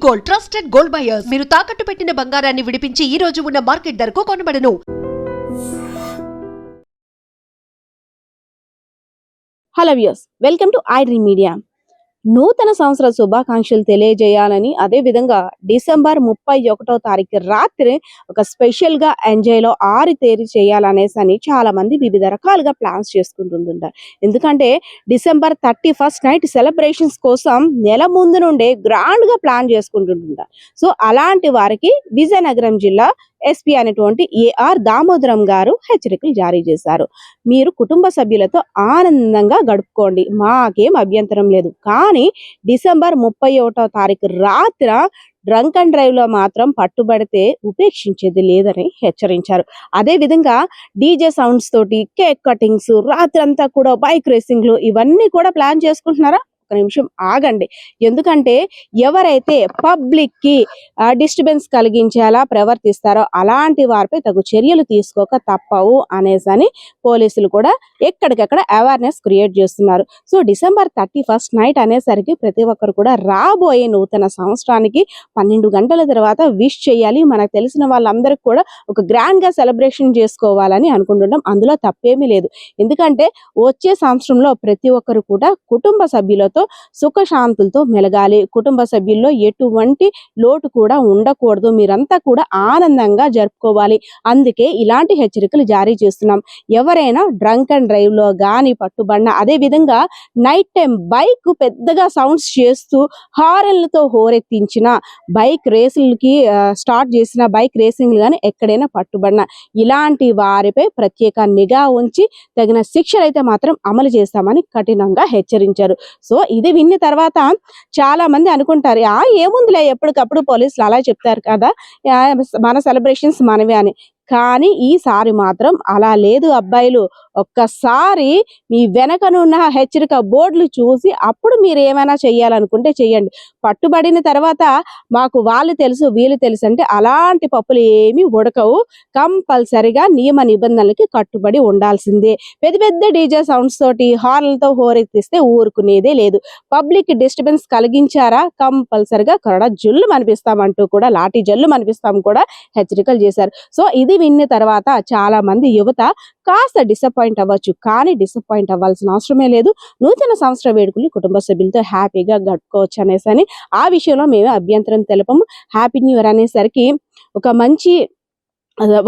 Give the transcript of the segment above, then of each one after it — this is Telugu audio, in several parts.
Gold, trusted gold buyers. మీరు తాకట్టు పెట్టిన బంగారాన్ని విడిపించి ఈ రోజు ఉన్న మార్కెట్ ధరకు కొనబడను. Hello viewers, welcome to iDream media. నూతన సంవత్సర శుభాకాంక్షలు తెలియజేయాలని, అదే విధంగా డిసెంబర్ 31వ తారీఖు రాత్రి ఒక స్పెషల్ గా ఎంజాయ్ లో ఆరితేరి చేయాలనేసి చాలా మంది వివిధ రకాలుగా ప్లాన్స్ చేసుకుంటుంటారు. ఎందుకంటే డిసెంబర్ 31st నైట్ సెలబ్రేషన్స్ కోసం నెల ముందు నుండే గ్రాండ్ గా ప్లాన్ చేసుకుంటుంటారు. సో అలాంటి వారికి విజయనగరం జిల్లా ఎస్పీ అనేటువంటి ఏఆర్ దామోదరం గారు హెచ్చరికలు జారీ చేశారు. మీరు కుటుంబ సభ్యులతో ఆనందంగా గడుపుకోండి, మాకేం అభ్యంతరం లేదు. కానీ డిసెంబర్ 31వ తారీఖు రాత్రి డ్రంక్ అండ్ డ్రైవ్ లో మాత్రం పట్టుబడితే ఉపేక్షించేది లేదని హెచ్చరించారు. అదే విధంగా డీజే సౌండ్స్ తోటి కేక్ కటింగ్స్, రాత్రంతా కూడా బైక్ రేసింగ్లు ఇవన్నీ కూడా ప్లాన్ చేసుకుంటున్నారా? ఒక నిమిషం ఆగండి. ఎందుకంటే ఎవరైతే పబ్లిక్ కి డిస్టర్బెన్స్ కలిగించేలా ప్రవర్తిస్తారో అలాంటి వారిపై తగు చర్యలు తీసుకోక తప్పవు అనేసి పోలీసులు కూడా ఎక్కడికక్కడ అవేర్నెస్ క్రియేట్ చేస్తున్నారు. సో డిసెంబర్ 31st నైట్ అనేసరికి ప్రతి ఒక్కరు కూడా రాబోయే నూతన సంవత్సరానికి 12 గంటల తర్వాత విష్ చేయాలి. మనకు తెలిసిన వాళ్ళందరికీ కూడా ఒక గ్రాండ్ గా సెలబ్రేషన్ చేసుకోవాలని అనుకుంటున్నాం. అందులో తప్పేమీ లేదు. ఎందుకంటే వచ్చే సంవత్సరంలో ప్రతి ఒక్కరు కూడా కుటుంబ సభ్యులతో సుఖశాంతులతో మెలగాలి. కుటుంబ సభ్యుల్లో ఎటువంటి లోటు కూడా ఉండకూడదు. మీరంతా కూడా ఆనందంగా జరుపుకోవాలి. అందుకే ఇలాంటి హెచ్చరికలు జారీ చేస్తున్నాం. ఎవరైనా డ్రంక్ అండ్ డ్రైవ్ లో గాని పట్టుబడిన, అదే విధంగా నైట్ టైం బైక్ పెద్దగా సౌండ్స్ చేస్తూ హారన్లతో హోరెత్తించిన, బైక్ రేసులకి స్టార్ట్ చేసిన బైక్ రేసింగ్లు కానీ ఎక్కడైనా పట్టుబడిన ఇలాంటి వారిపై ప్రత్యేక నిఘా ఉంచి తగిన శిక్షలు అయితే మాత్రం అమలు చేస్తామని కఠినంగా హెచ్చరించారు. సో ఇది విన్న తర్వాత చాలా మంది అనుకుంటారు, ఏముందిలే ఎప్పటికప్పుడు పోలీసులు అలా చెప్తారు కదా, మన సెలబ్రేషన్స్ మనవే అని. కానీ ఈసారి మాత్రం అలా లేదు అబ్బాయిలు. ఒక్కసారి మీ వెనకనున్న హెచ్చరిక బోర్డులు చూసి అప్పుడు మీరు ఏమైనా చెయ్యాలనుకుంటే చెయ్యండి. పట్టుబడిన తర్వాత మాకు వాళ్ళు తెలుసు వీళ్ళు తెలుసు అంటే అలాంటి పప్పులు ఏమీ ఉడకవు. కంపల్సరిగా నియమ నిబంధనలకి కట్టుబడి ఉండాల్సిందే. పెద్ద పెద్ద డీజే సౌండ్స్ తోటి హార్న్లతో హోరెత్తిస్తే ఊరుకునేదే లేదు. పబ్లిక్ డిస్టర్బెన్స్ కలిగించారా కంపల్సరిగా కరడ జల్లు అనిపిస్తామంటూ కూడా లాఠీ జల్లు అనిపిస్తాం కూడా హెచ్చరికలు చేశారు. సో ఇది విన్న తర్వాత చాలా మంది యువత కాస్త డిసప్పాయింట్ అవ్వచ్చు. కానీ డిసప్పాయింట్ అవ్వాల్సిన అవసరమే లేదు. నూతన సంవత్సర వేడుకలు కుటుంబ సభ్యులతో హ్యాపీగా గడుపుకోవచ్చు అనేసి ఆ విషయంలో మేము అభ్యంతరం తెలపము. హ్యాపీ న్యూ ఇయర్ అనేసరికి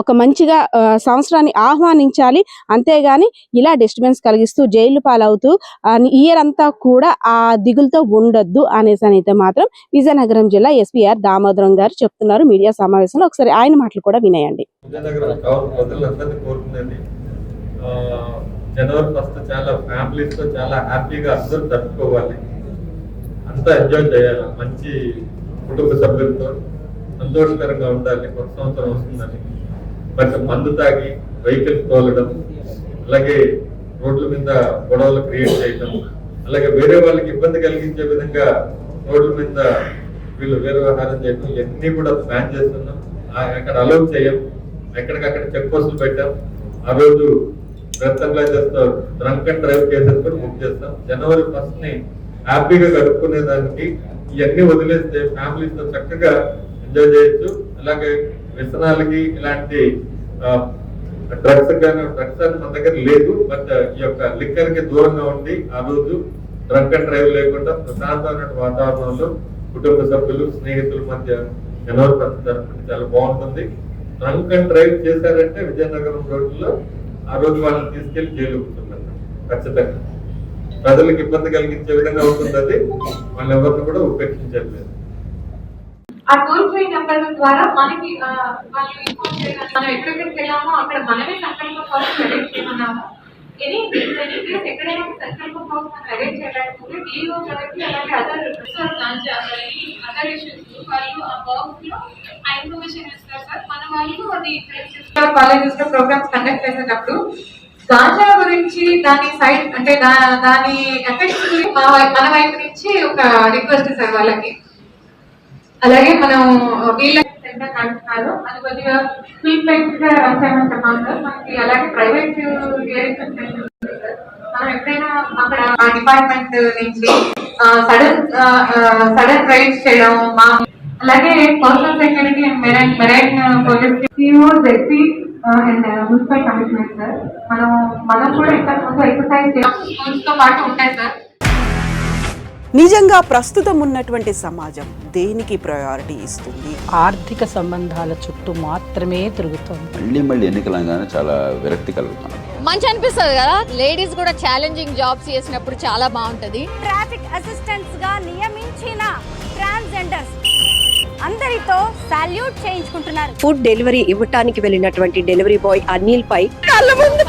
ఒక మంచిగా సంవత్సరాన్ని ఆహ్వానించాలి. అంతేగాని ఇలా డిస్టర్బెన్స్ కలిగిస్తూ జైలు పాలవుతూ ఇయర్ అంతా కూడా ఆ దిగులతో ఉండొద్దు అనేసి అయితే మాత్రం విజయనగరం జిల్లా ఎస్పీఆర్ దామోదరం గారు చెప్తున్నారు మీడియా సమావేశంలో. ఒకసారి ఆయన మాటలు కూడా వినేయండి. జనవరి 1st చాలా ఫ్యామిలీస్ తో చాలా హ్యాపీగా అందరూ జరుపుకోవాలి, అంతా ఎంజాయ్ చేయాలి, మంచి కుటుంబ సభ్యులతో సంతోషకరంగా ఉండాలి. కొత్త సంవత్సరం వస్తుందని బట్ మందు తాగి వెహికల్స్ తోలడం, అలాగే రోడ్ల మీద గొడవలు క్రియేట్ చేయడం, అలాగే వేరే వాళ్ళకి ఇబ్బంది కలిగించే విధంగా రోడ్ల మీద వీళ్ళు వేరే వ్యవహారం చేయడం, ఇవన్నీ కూడా బ్యాన్ చేస్తున్నాం. అక్కడ అలౌ చేయం. ఎక్కడికక్కడ చెక్ పోస్టులు పెట్టాం. ఆ రోజు డ్రంక్ అండ్ డ్రైవ్ కేసెస్ కూడా బుక్ చేస్తాం. జనవరి 1st ని హ్యాపీగా గడుపుకునే దానికి ఇవన్నీ వదిలేస్తే ఫ్యామిలీస్ తో చక్కగా ఎంజాయ్ చేయొచ్చు. అలాగే వ్యసనాలకి ఇలాంటి డ్రగ్స్ కానీ డ్రగ్స్ అని మన దగ్గర లేదు. బట్ ఈ యొక్క లిక్కర్ కి దూరంగా ఉండి ఆ రోజు డ్రంక్ అండ్ డ్రైవ్ లేకుండా ప్రశాంతమైన వాతావరణంలో కుటుంబ సభ్యులు స్నేహితుల మధ్య జనవరి 1st జరుపుకుంటే చాలా బాగుంటుంది. డ్రంక్ అండ్ డ్రైవ్ చేశారంటే విజయనగరం రోడ్లలో ఆ రోజు వాళ్ళని తీసుకెళ్లి జైలు ఉంటున్నారు. ఖచ్చితంగా ప్రజలకు ఇబ్బంది కలిగించే విధంగా ఉంటుంది. అది వాళ్ళు ఎవరిని కూడా ఉపేక్షించలేదు. ఆ టోల్ ఫ్రీ నెంబర్ ద్వారా మనకి వాళ్ళు ఇన్ఫార్మ్ చేయడానికి మనం ఎక్కడికి వెళ్ళామో అక్కడ మనమే సంకల్ప ఫార్మ్ అరేంజ్ చేయమన్నాము. ఎక్కడైనా సంకల్ప ఫార్మ్ మనం అరేంజ్ చేయలేకపోతే డిఓ గారికి అలాగే అదర్ ఇష్యూస్ వాళ్ళు ఆ బాక్స్ లో ఆ ఇన్ఫర్మేషన్ ఇస్తారు సార్. మన వాళ్ళు అది కాలేజెస్ లో ప్రోగ్రామ్స్ కండక్ట్ చేసేటప్పుడు గాంజా గురించి దాని సైడ్ అంటే దాని ఎఫెక్ట్స్ గురించి మన వైపు నుంచి ఒక రిక్వెస్ట్ సార్ వాళ్ళకి. అలాగే మనం వీళ్ళ అంటున్నారు అది కొద్దిగా ఫీల్ బ్యాక్ గా రాసామంటే మాత్రం మనకి అలాగే ప్రైవేట్ మనం ఎప్పుడైనా అక్కడ డిపార్ట్మెంట్ నుంచి సడన్ రైడ్స్ చేయడం అలాగే personal security and marine police COs SP and municipal commissioner sir. మనం కూడా ఇంతకు ముందు ఎక్సర్సైజ్ స్కూల్స్ తో పాటు ఉంటాయి సార్. నిజంగా ప్రస్తుతం ఉన్నటువంటి సమాజం దేనికి ప్రయారిటీ ఇస్తుంది? ఆర్థిక సంబంధాల చుట్టూ మాత్రమే తిరుగుతోంది. మళ్ళీ ఎన్నికలంగానే చాలా విరక్తి కలుగుతాం. మంచి అనిపిస్తుంది కదా, లేడీస్ కూడా ఛాలెంజింగ్ జాబ్స్ చేసినప్పుడు చాలా బాగుంటది. ట్రాఫిక్ అసిస్టెంట్స్ గా నియమించిన ట్రాన్స్జెండర్స్ అందరితో సాల్యూట్ చేయించుకుంటున్నారు. ఫుడ్ డెలివరీ ఇవ్వటానికి వెళ్ళినటువంటి డెలివరీ బాయ్ అనిల్ పై కళ్ళ ముందు